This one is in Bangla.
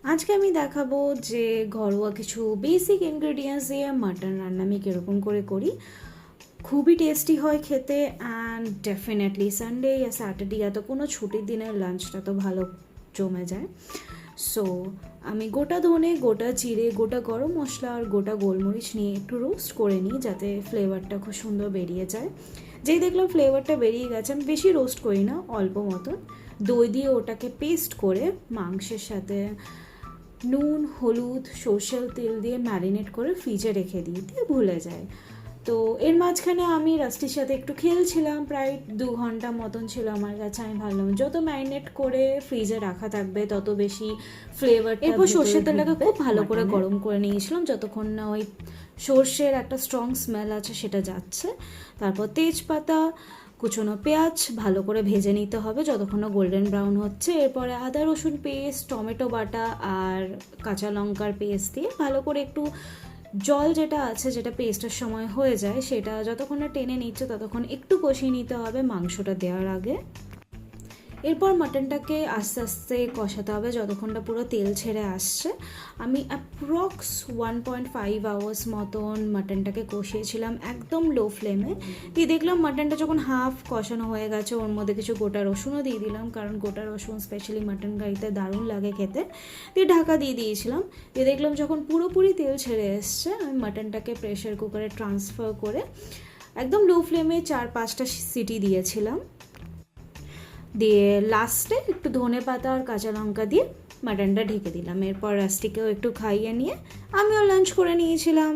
আজকে আমি দেখাবো যে ঘরোয়া কিছু বেসিক ইনগ্রেডিয়েন্টস দিয়ে মাটন রান্না আমি কীরকম করে করি। খুবই টেস্টি হয় খেতে, অ্যান্ড ডেফিনেটলি সানডে या স্যাটারডে या তো কোনো ছুটির দিনের লাঞ্চটা তো ভালো জমে যায়। সো আমি গোটা ধনে, গোটা জিরে, গোটা গরম মশলা আর গোটা গোলমরিচ নিয়ে একটু রোস্ট করে নিই যাতে ফ্লেভারটা খুব সুন্দর বেরিয়ে যায়। যেই দেখলাম ফ্লেভারটা বেরিয়ে গেছে, আমি বেশি রোস্ট করি না, অল্প মতন দই দিয়ে ওটাকে পেস্ট করে মাংসের সাথে নুন, হলুদ, সর্ষের তেল দিয়ে ম্যারিনেট করে ফ্রিজে রেখে দিই, দিয়ে ভুলে যায়। তো এর মাঝখানে আমি রাস্টির সাথে একটু খেলছিলাম, প্রায় 2 ঘন্টা মতন ছিল আমার কাছে। আমি ভাবলাম যত ম্যারিনেট করে ফ্রিজে রাখা থাকবে তত বেশি ফ্লেভার। এরপর সর্ষের তেলটাকে খুব ভালো করে গরম করে নিয়েছিলাম যতক্ষণ না ওই সর্ষের একটা স্ট্রং স্মেল আছে সেটা যাচ্ছে। তারপর তেজপাতা, কুচনো পেঁয়াজ ভালো করে ভেজে নিতে হবে যতক্ষণ না গোল্ডেন ব্রাউন হচ্ছে। এরপরে আদা রসুন পেস্ট, টমেটো বাটা আর কাঁচা লঙ্কার পেস্ট দিয়ে ভালো করে একটু জল যেটা আছে, যেটা পেস্টের সময় হয়ে যায়, সেটা যতক্ষণ না টেনে নিচ্ছে ততক্ষণ একটু কষিয়ে নিতে হবে মাংসটা দেওয়ার আগে। এরপর মাটনটাকে আস্তে আস্তে কষাতে হবে যতক্ষণ না পুরো তেল ছেড়ে আসছে। আমি অ্যাপ্রক্স 1.5 আওয়ার্স মতন মাটনটাকে কষিয়েছিলাম একদম লো ফ্লেমে। দিয়ে দেখলাম মাটনটা যখন হাফ কষানো হয়ে গেছে, ওর মধ্যে কিছু গোটা রসুনও দিয়ে দিলাম, কারণ গোটা রসুন স্পেশালি মাটন কারিতে দারুণ লাগে খেতে। দিয়ে ঢাকা দিয়ে দিয়েছিলাম। দিয়ে দেখলাম যখন পুরোপুরি তেল ছেড়ে এসছে, আমি মাটনটাকে প্রেশার কুকারে ট্রান্সফার করে একদম লো ফ্লেমে 4-5টা সিটি দিয়েছিলাম। দিয়ে লাস্টে একটু ধনে পাতা আর কাঁচা লঙ্কা দিয়ে মাটনটা ঢেকে দিলাম। এরপর রাস্টিকেও একটু খাইয়ে নিয়ে আমিও লাঞ্চ করে নিয়েছিলাম।